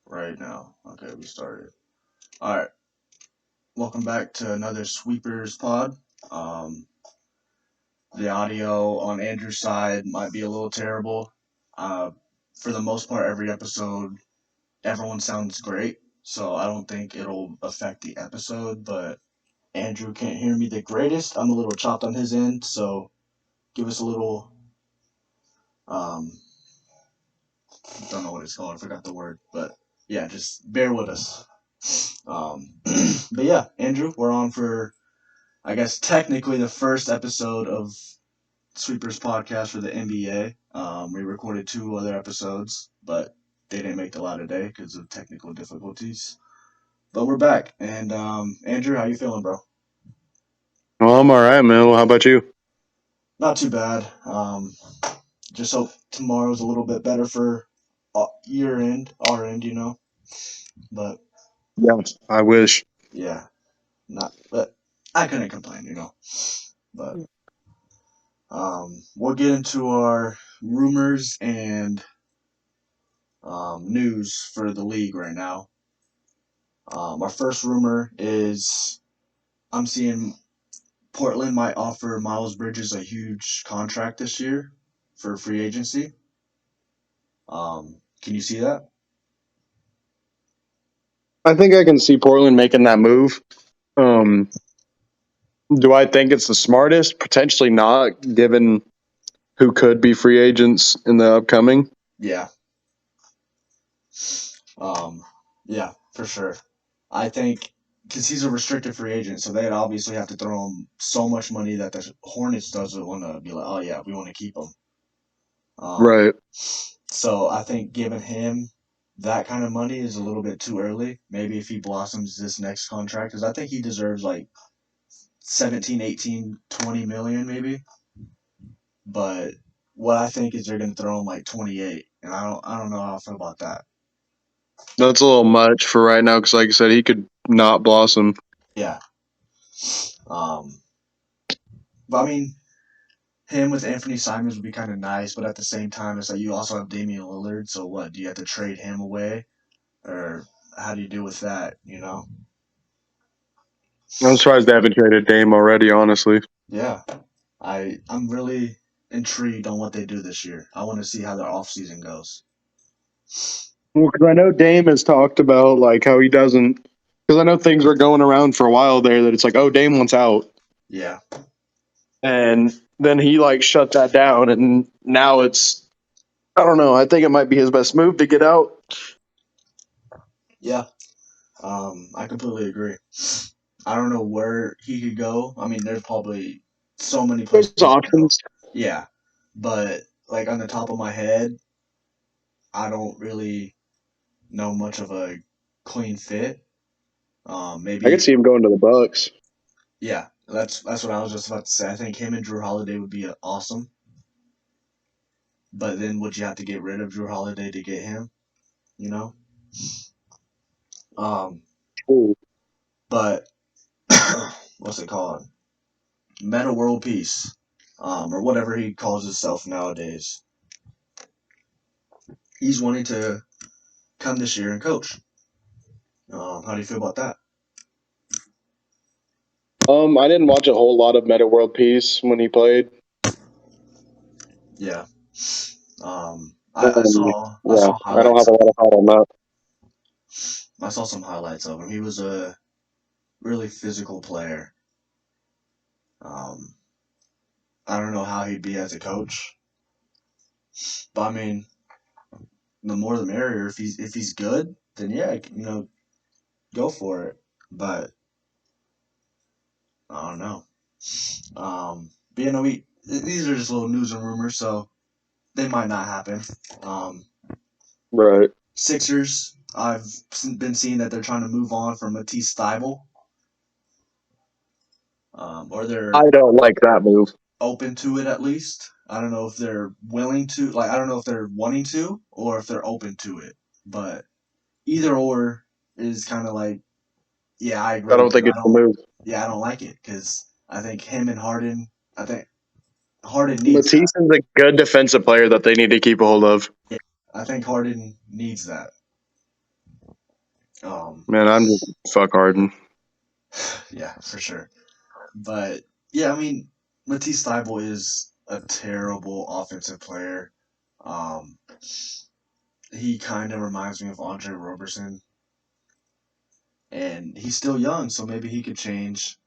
Right now. Okay, we started. All right. Welcome back to another Sweepers pod. Um, the audio on Andrew's side might be a little terrible. Uh, for the most part, every episode, everyone sounds great. So I don't think it'll affect the episode, but Andrew can't hear me the greatest. I'm a little chopped on his end, so give us a little, um, don't know what it's called. I forgot the word, but yeah, just bear with us. But yeah, Andrew, we're on for I guess technically the first episode of Sweepers podcast for the NBA. We recorded two other episodes, but they didn't make the light of day because of technical difficulties. But we're back, and Andrew, how you feeling, bro? Well, I'm all right, man. Well, how about you? Not too bad. Just hope tomorrow's a little bit better for your end, our end, you know. But Yeah, I wish. yeah, not. But I couldn't complain, you know. But we'll get into our rumors and news for the league right now. Our first rumor is I'm seeing Portland might offer Miles Bridges a huge contract this year for free agency. Can you see that? I think I can see Portland making that move. Um, do I think it's the smartest? Potentially not, given who could be free agents in the upcoming. Yeah. Um, yeah, for sure. I think because he's a restricted free agent, so they'd obviously have to throw him so much money that the Hornets doesn't want to be like, oh yeah, we want to keep him. Um, Right. so I think giving him that kind of money is a little bit too early. Maybe if he blossoms this next contract, because I think he deserves like 17, 18, 20 million maybe. But what I think is they're going to throw him like 28, and I don't know how I feel about that. That's a little much for right now because, like I said, he could not blossom. Yeah. Um, but I mean, him with Anthony Simons would be kind of nice, but at the same time, it's like you also have Damian Lillard. So what? Do you have to trade him away, or how do you deal with that? You know? I'm surprised they haven't traded Dame already, honestly. Yeah. I'm really intrigued on what they do this year. I want to see how their offseason goes. Well, because I know Dame has talked about like how he doesn't. Because I know things were going around for a while there that it's like, oh, Dame wants out, Yeah. and then he like shut that down, and now it's I don't know. I think it might be his best move to get out. Yeah. I completely agree. I don't know where he could go. I mean, there's probably so many There's places he could go. options. Yeah. But like on the top of my head, I don't really know much of a clean fit. I could Maybe see him going to the Bucks. yeah, that's what I was just about to say. I think him and Drew Holiday would be awesome. But then would you have to get rid of Drew Holiday to get him? You know? Um, Ooh. but what's it called? Meta World Peace. Or whatever he calls himself nowadays. He's wanting to come this year and coach. How do you feel about that? I didn't watch a whole lot of Meta World Peace when he played. Yeah. I Um, saw I yeah, saw I don't highlights have a of lot of thought on that. I saw some highlights of him. He was a really physical player. Um, I don't know how he'd be as a coach, but I mean, the more the merrier. If he's good, then yeah, go for it. But I don't know. But these are just little news and rumors, so they might not happen. Um, Right. Sixers, I've been seeing that they're trying to move on from Matisse Thybulle, or they're I don't like that move. open to it at least. I don't know if they're willing to, like, I don't know if they're wanting to or if they're open to it. But either or is kind of like, yeah, I I agree, don't but think it's the move. I don't like it because I think him and Harden, I think Harden needs that. Matisse is a good defensive player that they need to keep a hold of. I think Harden needs that. Man, I'm just fuck Harden. Yeah, for sure. But yeah, I mean, Matisse Thybulle is a terrible offensive player. Um, he kind of reminds me of Andre Roberson, and he's still young, so maybe he could change.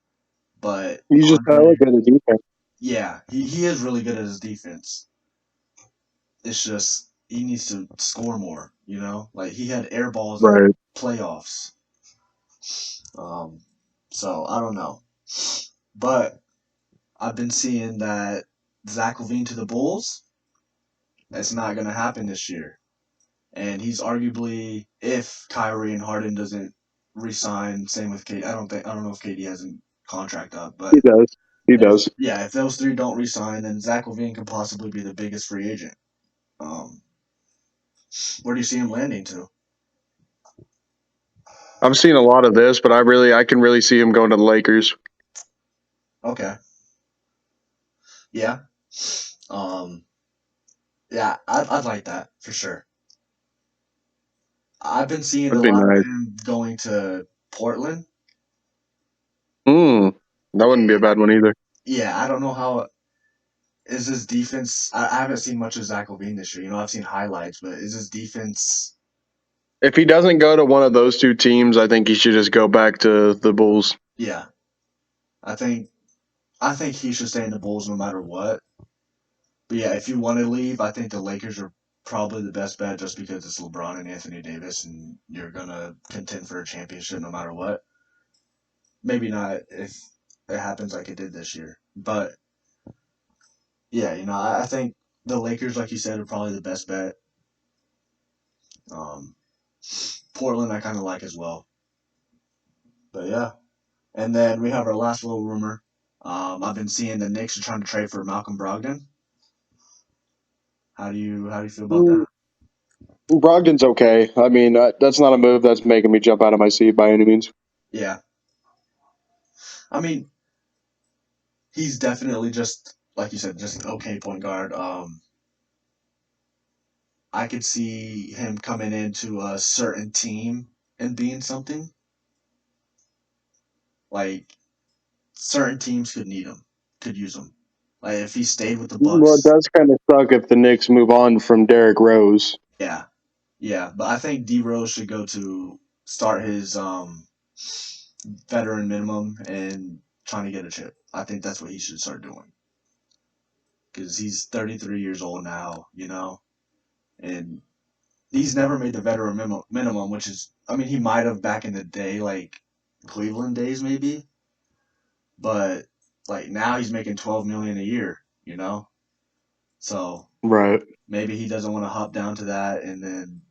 But He's just hella Andre, good at defense. yeah, he is really good at his defense. It's just he needs to score more. Like he had air balls in the Right. playoffs. Um, so I don't know, but I've been seeing that Zach Levine to the Bulls. That's not going to happen this year, and he's arguably if Kyrie and Harden doesn't resign. Same with KD. I don't know if KD has a contract up, He but does. He does. if those three don't resign, then Zach Levine could possibly be the biggest free agent. Um, where do you see him landing to? I'm seeing a lot of this, but I can really see him going to the Lakers. Okay, yeah, um, yeah, I'd like that for sure. I've been seeing a That'd be lot of nice. him going to Portland. Hmm. That wouldn't be a And bad one either. yeah, I don't know how is his defense. I haven't seen much of Zach Levine this year. I've seen highlights, but is his defense? If he doesn't go to one of those two teams, I think he should just go back to the Bulls. Yeah, I think I think he should stay in the Bulls no matter what. But yeah, if you want to leave, I think the Lakers are probably the best bet just because it's LeBron and Anthony Davis, and you're gonna contend for a championship no matter what. Maybe not if it happens like it did this year, but yeah, I think the Lakers, like you said, are probably the best bet. Um, Portland, I kind of like as well. But yeah, and then we have our last little rumor. I've been seeing the Knicks are trying to trade for Malcolm Brogdon. How do you feel about Mm, that? Brogdon's okay. I mean, that's not a move that's making me jump out of my seat by any means. Yeah, I mean he's definitely just like you said, just an okay point guard. I could see him coming into a certain team and being something like certain teams could need him, could use him. Like if he stayed with the Well, it Bucks, does kind of suck if the Knicks move on from Derrick Rose. yeah, yeah. But I think D Rose should go to start his veteran minimum and trying to get a chip. I think that's what he should start doing because he's 33 years old now, and he's never made the veteran minimum, which is, I mean, he might have back in the day, like Cleveland days maybe, but like now he's making 12 million a year. So Right. maybe he doesn't want to hop down to that and then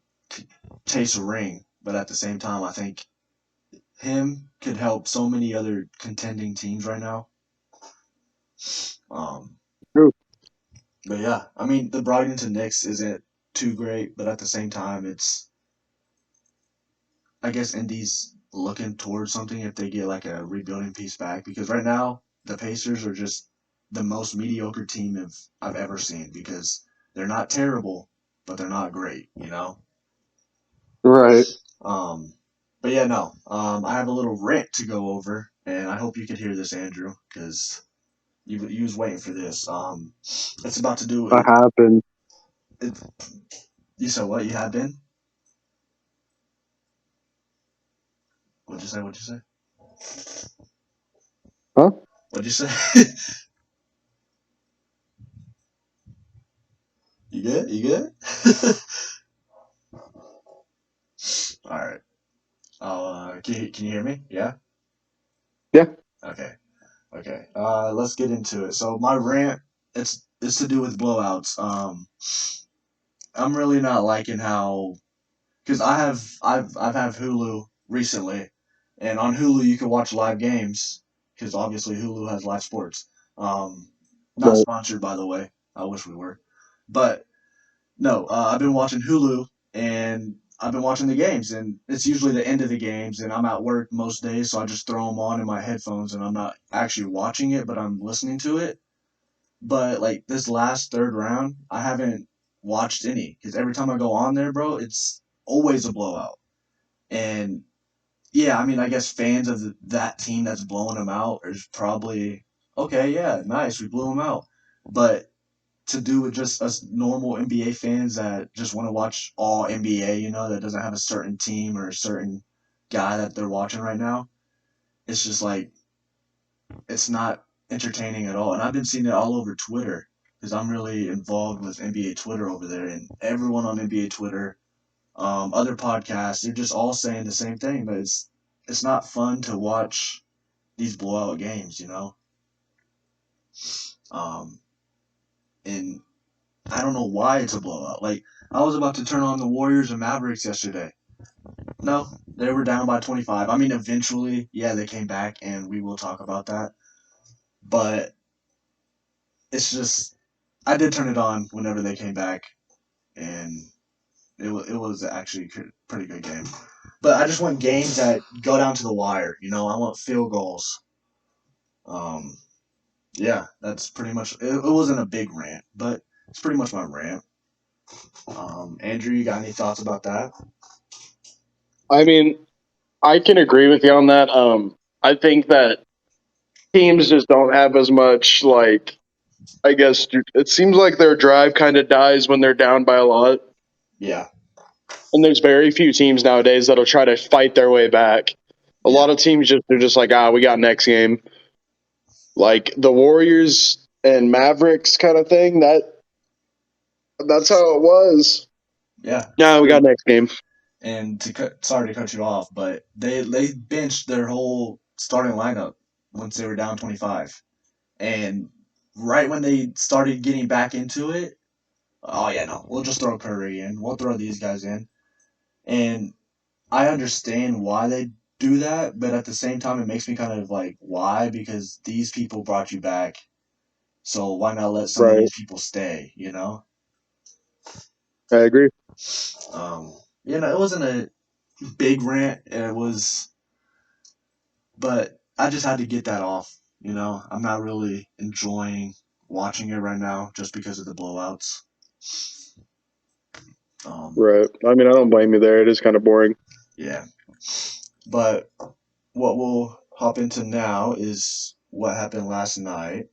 chase a ring. But at the same time, I think him could help so many other contending teams right now. Um, True. but yeah, I mean, the Brogdon Knicks isn't too great, but at the same time, it's I guess Indy's looking towards something if they get like a rebuilding piece back because right now the Pacers are just the most mediocre team I've ever seen because they're not terrible, but they're not great. Right. Um, but yeah, no. I have a little rant to go over, and I hope you could hear this, Andrew, because you was waiting for this. It's about to do That it. happened. it you said what? You had been? What'd you say? What'd you say? Huh? What'd you say? You good? You good? All right. Can you hear me? Yeah. Yeah. Okay. Okay. Let's get into it. So my rant, it's to do with blowouts. I'm really not liking how because I've have Hulu recently, and on Hulu you can watch live games because obviously Hulu has live sports. Um, Not Right. sponsored by the way. I wish we were, but no, I've been watching Hulu and I've been watching the games, and it's usually the end of the games, and I'm at work most days, so I just throw them on in my headphones, and I'm not actually watching it, but I'm listening to it. But like this last third round, I haven't watched any because every time I go on there, bro, it's always a blowout. And yeah, I mean, I guess fans of that team that's blowing them out is probably okay. Yeah, nice, we blew them out. But to do with just us normal NBA fans that just want to watch all NBA, that doesn't have a certain team or a certain guy that they're watching right now, it's just like it's not entertaining at all. And I've been seeing it all over Twitter because I'm really involved with NBA Twitter over there, and everyone on NBA Twitter, other podcasts, they're just all saying the same thing. But it's not fun to watch these blowout games. Um, and I don't know why it's a blowout. Like I was about to turn on the Warriors and Mavericks yesterday. No, they were down by 25. I mean, eventually, yeah, they came back, and we will talk about that. But it's just I did turn it on whenever they came back, and it was actually a pretty good game. But I just want games that go down to the wire. I want field goals. Um, yeah, that's pretty much. It wasn't a big rant, but it's pretty much my rant. Andrew, you got any thoughts about that? I mean, I can agree with you on that. I think that teams just don't have as much like. I guess it seems like their drive kind of dies when they're down by a lot, Yeah, and there's very few teams nowadays that'll try to fight their way back. A yeah, lot of teams they're just like, we got next game. Like the Warriors and Mavericks kind of thing. That's how it was. yeah. Yeah, I we got mean, next game. and sorry to cut you off, but they benched their whole starting lineup once they were down 25, and right when they started getting back into it, oh yeah, no, we'll just throw Curry in, we'll throw these guys in, and I understand why they do that, but at the same time, it makes me kind of like why because these people brought you back, so why not let some of Right. these people stay? I agree. Um, it wasn't a big rant. It was but I just had to get that off. I'm not really enjoying watching it right now just because of the blowouts. Um, Right. I mean, I don't blame you there. It is kind of boring. yeah, but what we'll hop into now is what happened last night.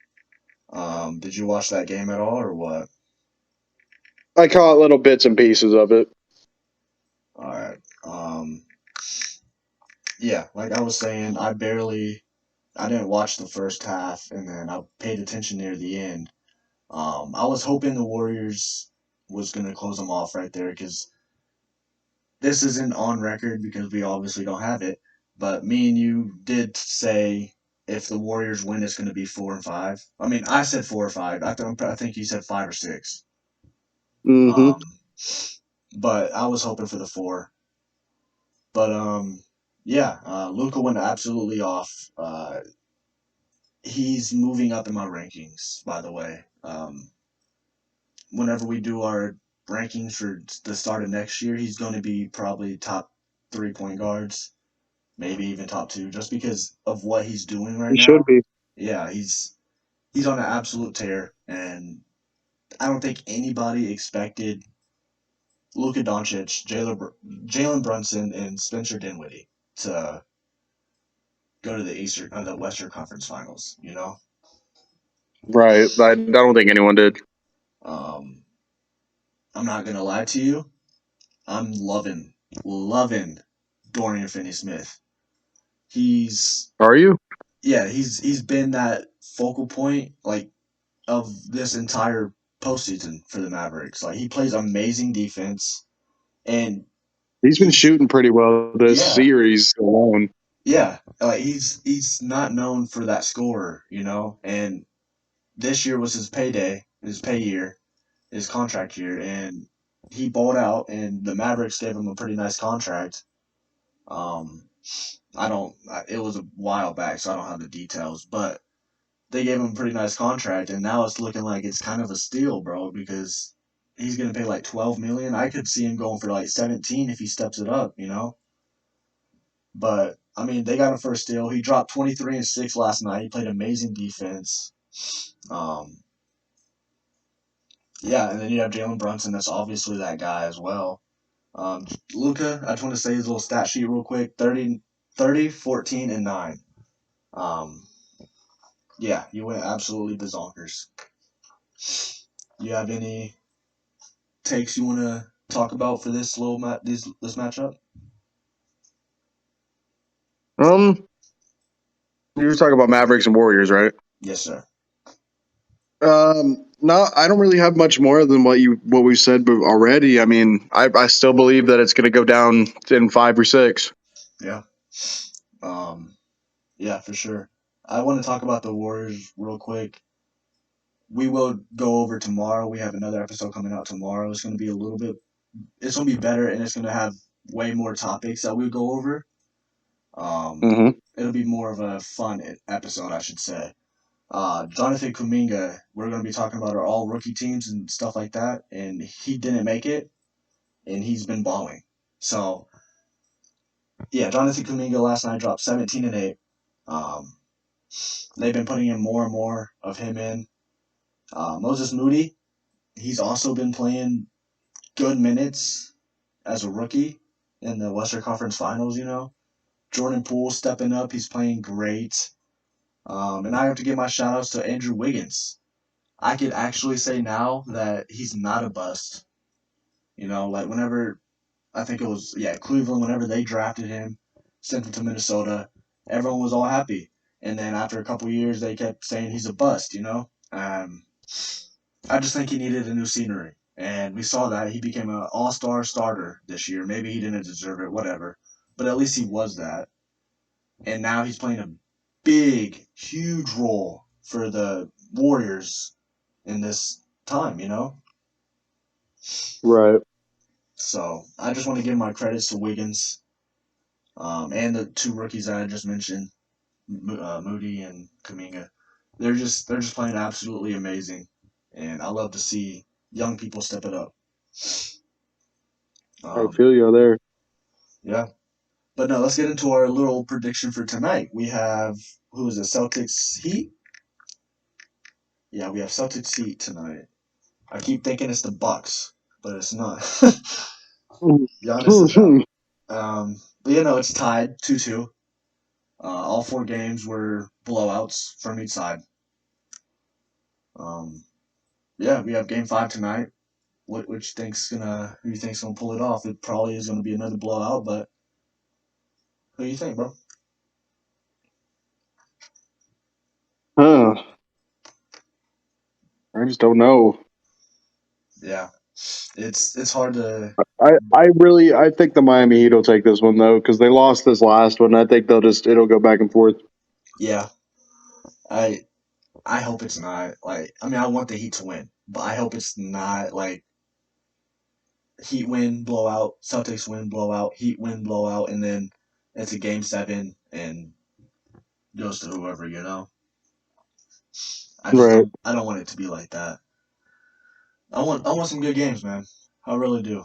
Did you watch that game at all, or what? I caught little bits and pieces of it. All right. Yeah, like I was saying, I didn't watch the first half, and then I paid attention near the end. I was hoping the Warriors was gonna close them off right there because this isn't on record because we obviously don't have it. But me and you did say if the Warriors win, it's going to be 4 and 5. I mean, I said 4 or 5. I think you said 5 or 6. Hmm. Um, but I was hoping for the 4. But yeah, Luca went absolutely off. He's moving up in my rankings, by the way. Whenever we do our rankings for the start of next year, he's going to be probably top 3 point guards, maybe even top 2, just because of what he's doing right He should now. be. Yeah, he's on an absolute tear, and I don't think anybody expected Luka Doncic, Jalen Brunson, and Spencer Dinwiddie to go to the Western Conference Finals. Right. I don't think anyone did. Um, I'm not gonna lie to you. I'm loving Dorian Finney-Smith. He's Are you? yeah, he's been that focal point like of this entire postseason for the Mavericks. Like he plays amazing defense, and He's been he's shooting pretty well this yeah, series alone. yeah. Like he's not known for that scorer. And this year was his payday, his pay year, his contract year, and he balled out, and the Mavericks gave him a pretty nice contract. Um, I don't. It was a while back, so I don't have the details, but they gave him a pretty nice contract, and now it's looking like it's kind of a steal, bro, because he's gonna pay like 12 million. I could see him going for like 17 if he steps it up. But I mean, they got him for a steal. He dropped 23 and 6 last night. He played amazing defense. Um, yeah, and then you have Jalen Brunson. That's obviously that guy as well. Luca, I just want to say his little stat sheet real quick: 30. 30, 14, and 9. Um, yeah, you went absolutely bazonkers. You have any takes you want to talk about for this this matchup? Um, you were talking about Mavericks and Warriors, right? Yes, sir. No, I don't really have much more than what we said already. I mean, I still believe that it's going to go down in 5 or 6. Yeah. Um, yeah, for sure. I want to talk about the Warriors real quick. We will go over tomorrow. We have another episode coming out tomorrow. It's going to be a little bit. It's going to be better, and it's going to have way more topics that we go over. Um, Mm-hmm. it'll be more of a fun episode, I should say. Jonathan Kuminga, we're going to be talking about our all rookie teams and stuff like that, and he didn't make it, and he's been balling. So yeah, Jonathan Kuminga last night dropped 17 and 8. Um, they've been putting in more and more of him in. Moses Moody, he's also been playing good minutes as a rookie in the Western Conference Finals. Jordan Poole stepping up, he's playing great. And I have to give my shout outs to Andrew Wiggins. I could actually say now that he's not a bust. Like whenever I think it was Cleveland, whenever they drafted him, sent him to Minnesota, everyone was all happy. And then after a couple years, they kept saying he's a bust. I just think he needed a new scenery, and we saw that he became an all-star starter this year. Maybe he didn't deserve it, whatever, but at least he was that. And now he's playing a big, huge role for the Warriors in this time. Right. So I just want to give my credits to Wiggins, and the two rookies that I just mentioned, Moody and Kaminga. They're just playing absolutely amazing, and I love to see young people step it up. I Um, feel you there. yeah, but no, let's get into our little prediction for tonight. We have who is it? Celtics Heat. Yeah, we have Celtics Heat tonight. I keep thinking it's the Bucks, but it's not. Giannis is out. But it's tied 2-2. All four games were blowouts from each side. Um, yeah, we have Game 5 tonight. Who you think's gonna pull it off? It probably is gonna be another blowout, but who do you think, bro? Huh. I just don't know. Yeah, it's hard to. I think the Miami Heat will take this one though because they lost this last one. I think it'll go back and forth. Yeah, I I hope it's not like. I mean, I want the Heat to win, but I hope it's not like Heat win blowout, Celtics win blowout, Heat win blowout, and then it's a Game 7 and goes to whoever. I just Right. don't. I don't want it to be like that. I want some good games, man. I really do.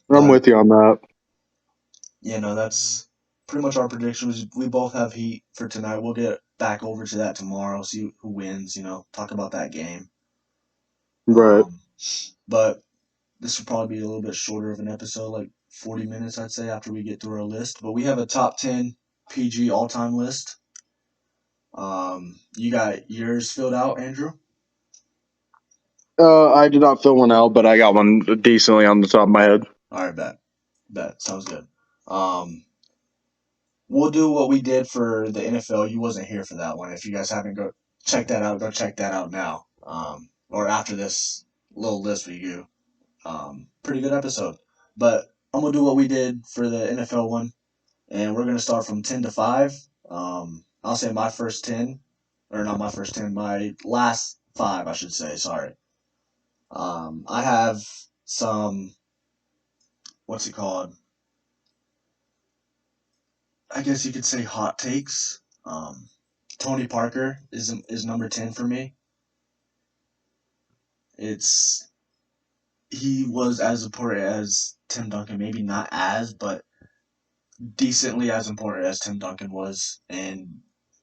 I'm But with you on that. that's pretty much our predictions. We both have Heat for tonight. We'll get back over to that tomorrow. See who wins. Talk about that game. Right. Um, but this will probably be a little bit shorter of an episode, like 40 minutes, I'd say, after we get through our list. But we have a top 10 PG all-time list. You got yours filled out, Andrew? I did not fill one out, but I got one decently on the top of my head. All right, bet. Sounds good. Um, we'll do what we did for the NFL. You wasn't here for that one. If you guys haven't go check that out, go check that out now. Or after this little list we do. Pretty good episode. But I'm gonna do what we did for the NFL one, and we're gonna start from 10 to 5. I'll say my first 10, or not my first 10, my last 5, I should say. Sorry. I have some. What's it called? I guess you could say hot takes. Tony Parker is number 10 for me. It's He was as important as Tim Duncan, maybe not as, but decently as important as Tim Duncan was, and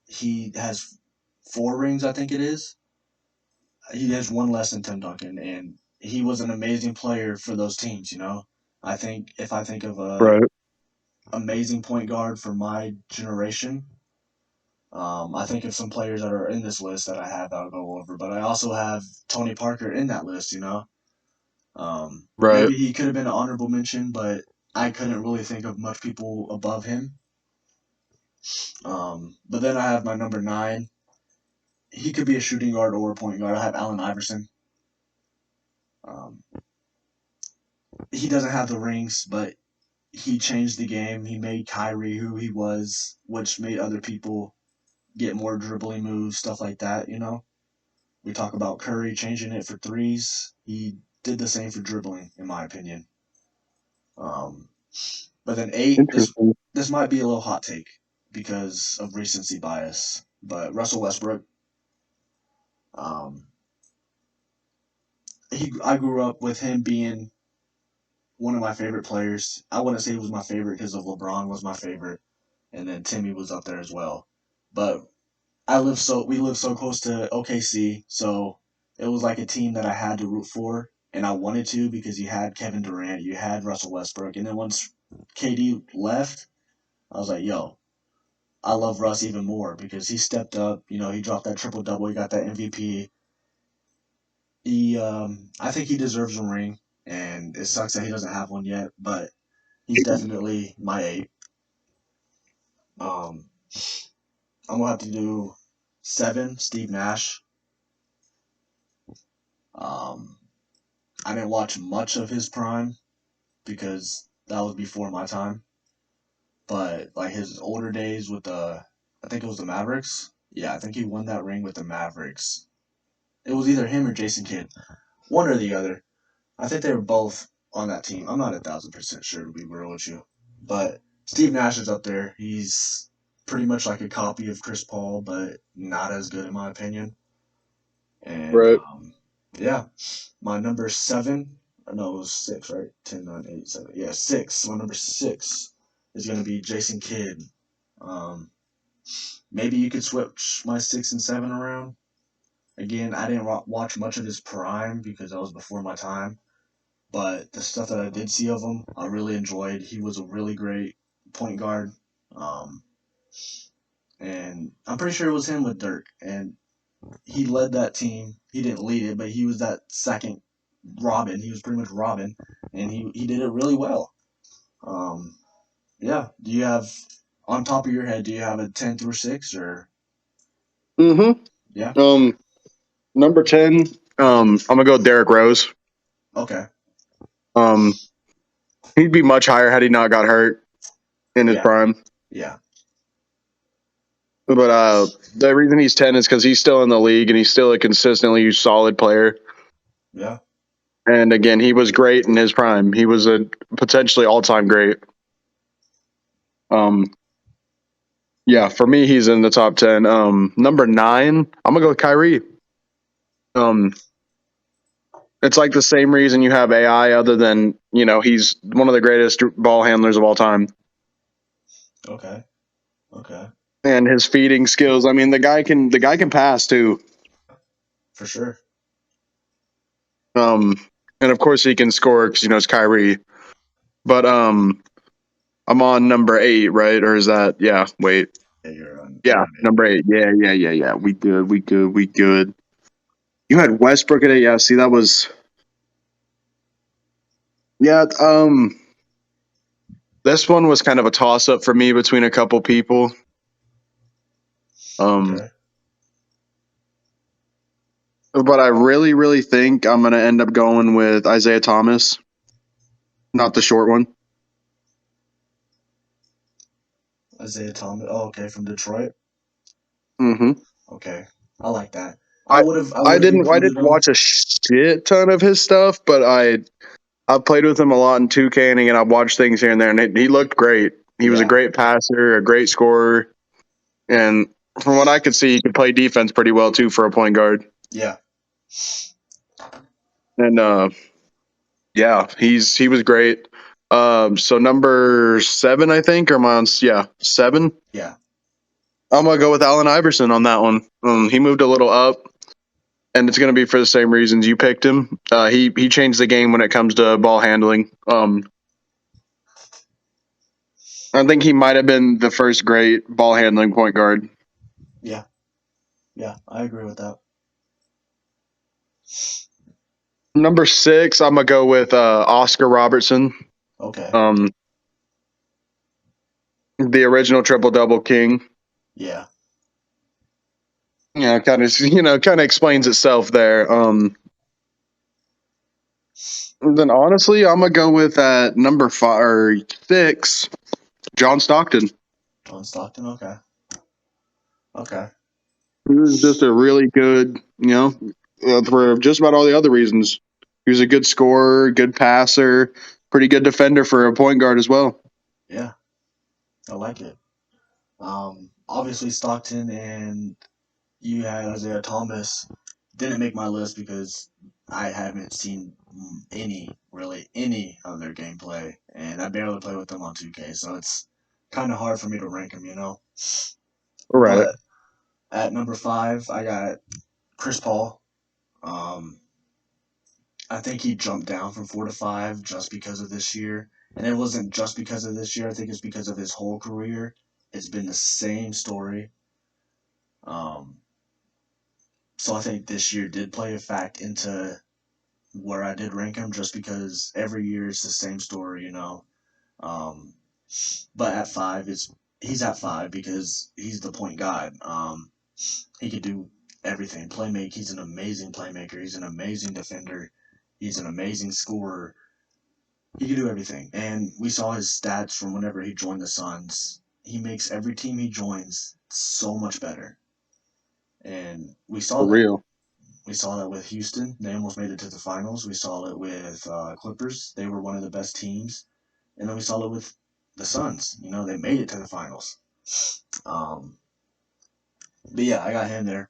he has 4 rings, I think it is. He has one less than Tim Duncan, and he was an amazing player for those teams. I think if I think of Right. amazing point guard for my generation. I think of some players that are in this list that I have that I'll go over, but I also have Tony Parker in that list. Right. Maybe he could have been an honorable mention, but I couldn't really think of much people above him. But then I have my number 9. He could be a shooting guard or a point guard. I have Allen Iverson. Um, he doesn't have the rings, but he changed the game. He made Kyrie who he was, which made other people get more dribbling moves, stuff like that. We talk about Curry changing it for threes. He did the same for dribbling, in my opinion. Um, but then 8, Interesting. this might be a little hot take because of recency bias. But Russell Westbrook, um, I grew up with him being one of my favorite players. I wouldn't say he was my favorite because of LeBron was my favorite, and then Timmy was up there as well. But we live so close to OKC, so it was like a team that I had to root for, and I wanted to because you had Kevin Durant, you had Russell Westbrook, and then once KD left, I was like, yo, I love Russ even more because he stepped up. He dropped that triple double, he got that MVP. I think he deserves a ring, and it sucks that he doesn't have one yet, but he's definitely my 8. Um, I'm gonna have to do 7, Steve Nash. Um, I didn't watch much of his prime because that was before my time. But like his older days with I think it was the Mavericks. Yeah, I think he won that ring with the Mavericks. It was either him or Jason Kidd, one or the other. I think they were both on that team. I'm not 1,000% sure to be real with you, but Steve Nash is up there. He's pretty much like a copy of Chris Paul, but not as good in my opinion. And Right. yeah, my number 7. No, it was 6, right? 10, 9, 8, 7. Yeah, 6. My number 6 is gonna be Jason Kidd. Um, Maybe you could switch my 6 and 7 around. Again, I didn't watch much of his prime because that was before my time. But the stuff that I did see of him, I really enjoyed. He was a really great point guard. Um, and I'm pretty sure it was him with Dirk. And he led that team. He didn't lead it, but he was that second Robin. He was pretty much Robin, and he did it really well. Um, yeah. Do you have on top of your head? Do you have a 10 through 6 or yeah? Um, number 10. I'm gonna go with Derrick Rose. Okay. Um, he'd be much higher had he not got hurt in his Yeah. prime. Yeah. But the reason he's 10 is because he's still in the league and he's still a consistently solid player. Yeah. And again, he was great in his prime. He was a potentially all-time great. Um, yeah, for me, he's in the top 10. Number 9, I'm gonna go with Kyrie. Um, it's like the same reason you have AI, other than he's one of the greatest ball handlers of all time, Okay. Okay. and his feeding skills. I mean, the guy can pass too. For sure. Um, and of course he can score because it's Kyrie. But I'm on number 8, right? Or is that? Yeah. Wait. Yeah, you're on. You're Yeah, on it. number 8. Yeah, yeah, yeah, yeah. We good. We good. We good. You had Westbrook at it. Yeah. See, that was. Yeah. This one was kind of a toss up for me between a couple people. Um, Okay. but I really, really think I'm gonna end up going with Isaiah Thomas, not the short one. Isaiah Thomas. Oh, okay, from Detroit. hmm Okay, I like that. I I would have. I I would have didn't I included didn't him. watch a shit ton of his stuff, but I've played with him a lot in 2K, and I've watched things here and there, and he looked great. He was a Yeah. great passer, a great scorer, and from what I could see, he could play defense pretty well too for a point guard. Yeah. And yeah, he was great. So number 7, I think, or am I on? Yeah, 7. Yeah. I'm gonna go with Allen Iverson on that one. He moved a little up, and it's gonna be for the same reasons you picked him. He changed the game when it comes to ball handling. I think he might have been the first great ball handling point guard. Yeah, yeah, I agree with that. Number 6, I'm gonna go with Oscar Robertson, Okay. um, the original triple double king. Yeah. Yeah, kind of explains itself there. Then honestly, I'm gonna go with number 5 or 6, John Stockton. John Stockton. Okay. Okay. He was just a really good, for just about all the other reasons. He was a good scorer, good passer, pretty good defender for a point guard as well. Yeah, I like it. Obviously Stockton and you had Isaiah Thomas. Didn't make my list because I haven't seen any of their gameplay, and I barely play with them on 2K, so it's kind of hard for me to rank them. Right. But at number 5, I got Chris Paul. Um, I think he jumped down from 4 to 5 just because of this year, and it wasn't just because of this year. I think it's because of his whole career. It's been the same story. Um, so I think this year did play a fact into where I did rank him, just because every year it's the same story. Um, but at 5, he's at 5 because he's the point guard. He could do everything. Playmake. He's an amazing playmaker. He's an amazing defender. He's an amazing scorer. He can do everything. And we saw his stats from whenever he joined the Suns. He makes every team he joins so much better. And we saw For that. real. We saw that with Houston. They almost made it to the finals. We saw it with Clippers. They were one of the best teams. And then we saw it with the Suns. They made it to the finals. Um, but yeah, I got him there.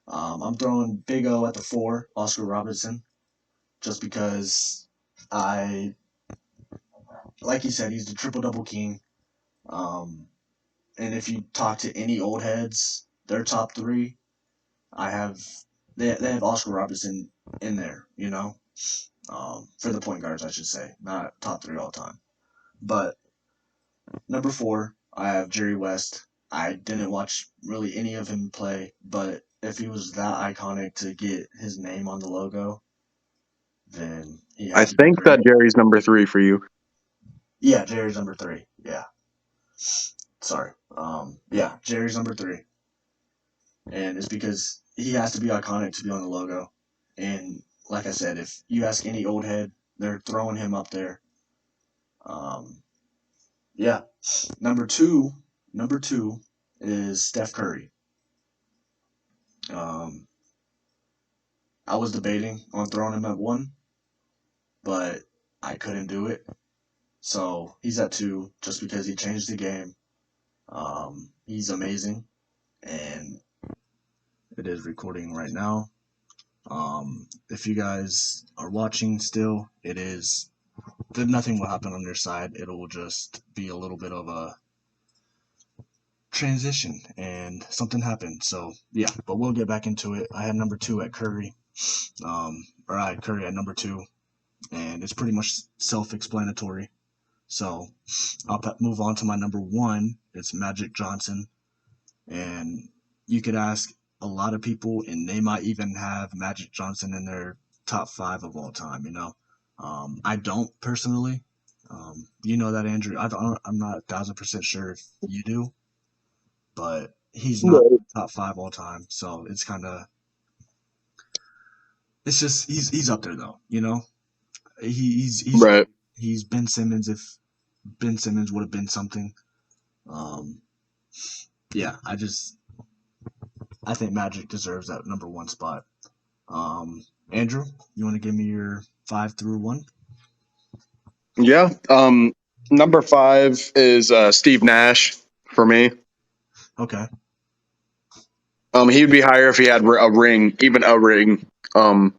I'm throwing Big O at the 4, Oscar Robertson, just because like you said, he's the triple double king. Um, and if you talk to any old heads, their top 3, I have they have Oscar Robertson in there. For the point guards, I should say, not top 3 all time. But number 4, I have Jerry West. I didn't watch really any of him play, but if he was that iconic to get his name on the logo, then he I had to be think that great. Jerry's number 3 for you. Yeah, Jerry's number 3. Yeah, sorry. Yeah, Jerry's number 3, and it's because he has to be iconic to be on the logo. And like I said, if you ask any old head, they're throwing him up there. Um, yeah, number two, number 2 is Steph Curry. Um, I was debating on throwing him at 1, but I couldn't do it. So he's at 2 just because he changed the game. He's amazing, and it is recording right now. If you guys are watching still, nothing will happen on your side. It will just be a little bit of a transition, and something happened. So yeah, but we'll get back into it. I had number 2 at Curry, or I had Curry at number 2, and it's pretty much self-explanatory. So I'll move on to my number 1. It's Magic Johnson, and you could ask a lot of people, and they might even have Magic Johnson in their top 5 of all time. I don't personally. You know that, Andrew. I'm not 1,000% sure if you do, but he's not Right. top 5 all time. So it's kind of, it's just he's up there though. He's Right. he's Ben Simmons if Ben Simmons would have been something. Um, yeah, I think Magic deserves that number 1 spot. Andrew, you want to give me your 5 through 1? Yeah. Number 5 is Steve Nash for me. Okay. He would be higher if he had a ring, even a ring. Um,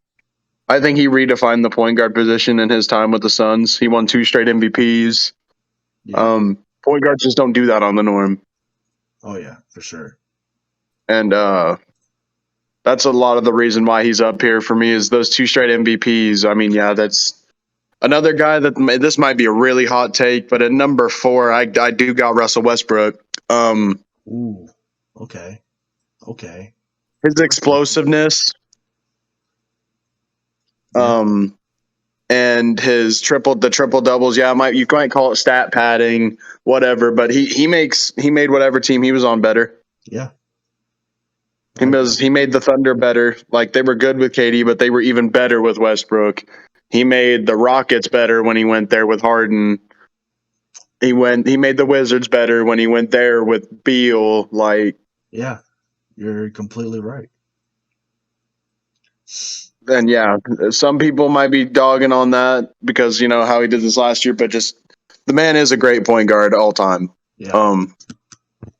I think he redefined the point guard position in his time with the Suns. He won 2 straight MVPs. Yeah. Point guards just don't do that on the norm, Oh yeah, for sure. and that's a lot of the reason why he's up here for me is those 2 straight MVPs. I mean, yeah, that's Another guy that this might be a really hot take, but at number 4, I do got Russell Westbrook. Ooh. Okay. Okay. His explosiveness, Yeah. and his triple doubles. Yeah, you might call it stat padding, whatever. But he made whatever team he was on better. Yeah. He made the Thunder better. Like they were good with KD, but they were even better with Westbrook. He made the Rockets better when he went there with Harden. He made the Wizards better when he went there with Beal. Like, Yeah. You're completely right. and yeah, some people might be dogging on that because you know how he did this last year, but just the man is a great point guard all time. Yeah.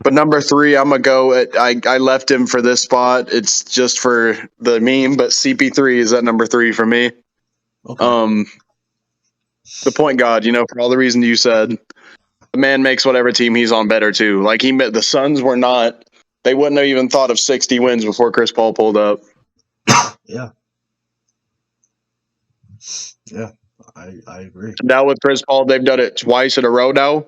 But number 3, I'm gonna go at. I left him for this spot. It's just for the meme, but CP3 is at number 3 for me. Okay. The point guard, for all the reasons you said, the man makes whatever team he's on better too. Like the Suns were not. They wouldn't have even thought of 60 wins before Chris Paul pulled up. Yeah. Yeah. I agree. Now with Chris Paul, they've done it twice in a row now.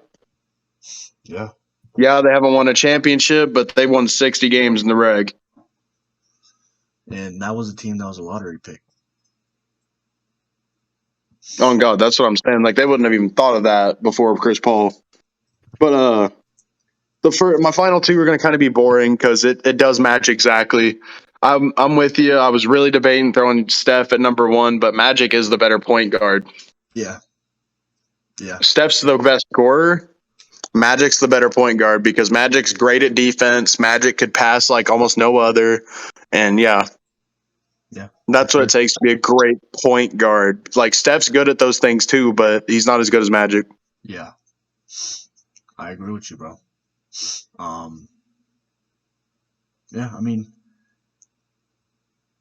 Yeah. Yeah, they haven't won a championship, but they won 60 games in the reg. And that was a team that was a lottery pick. Oh God, that's what I'm saying. Like they wouldn't have even thought of that before Chris Paul. But my final 2 are going to kind of be boring because it does match exactly. I'm with you. I was really debating throwing Steph at number 1, but Magic is the better point guard. Yeah. Yeah. Steph's the best scorer. Magic's the better point guard because Magic's great at defense. Magic could pass like almost no other. And yeah, that's what it takes to be a great point guard. Like Steph's good at those things too, but he's not as good as Magic. Yeah. I agree with you, bro. Yeah, I mean,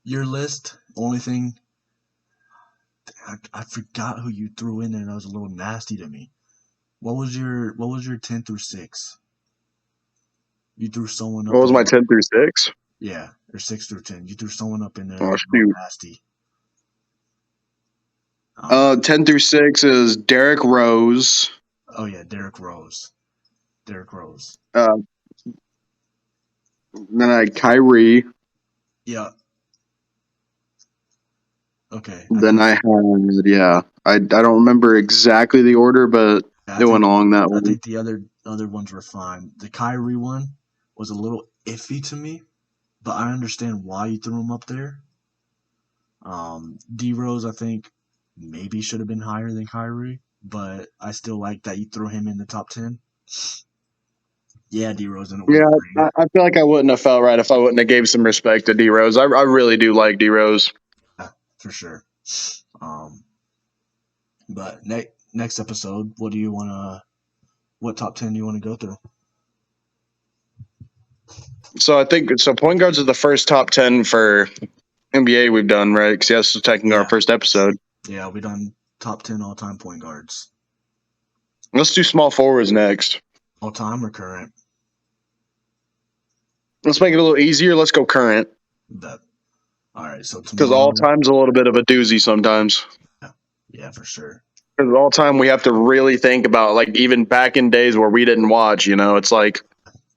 your list, only thing, I forgot who you threw in there. That was a little nasty to me. What was your 10 through 6? You threw someone What up was in my there. 10 through 6? Yeah, or 6 through 10. You threw someone up in there that Oh, was a little shoot. nasty. 10 through 6 is Derrick Rose. Oh yeah, Derrick Rose. Derrick Rose. Uh, then I had Kyrie. Yeah. Okay. Then I had, yeah, I don't remember exactly the order, but it went along that I way. think the other ones were fine. The Kyrie one was a little iffy to me, but I understand why you threw him up there. D Rose, I think maybe should have been higher than Kyrie, but I still like that you threw him in the top 10. Yeah, D Rose didn't win Yeah, the ring. I feel like I wouldn't have felt right if I wouldn't have gave some respect to D Rose. I really do like D Rose. Yeah, for sure. But next episode, what top 10 do you want to go through? So I think point guards are the first top 10 for NBA we've done, right? Because yes, it's technically our first episode. Yeah, we done top 10 all time point guards. Let's do small forwards next. All time or current? Let's make it a little easier. Let's go current. All right, so tomorrow. Because all time's a little bit of a doozy sometimes. Yeah, for sure. Because all time we have to really think about, like, even back in days where we didn't watch, it's like,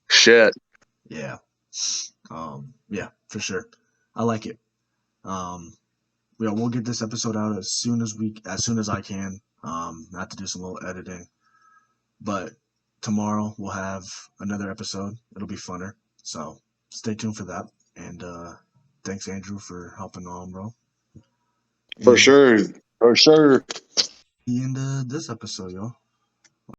shit. Yeah. Yeah, for sure. I like it. We'll get this episode out as soon as I can. I have to do some little editing. But tomorrow we'll have another episode. It'll be funner. So stay tuned for that. And thanks, Andrew, for helping on, bro. For sure. For sure. The end of this episode, y'all.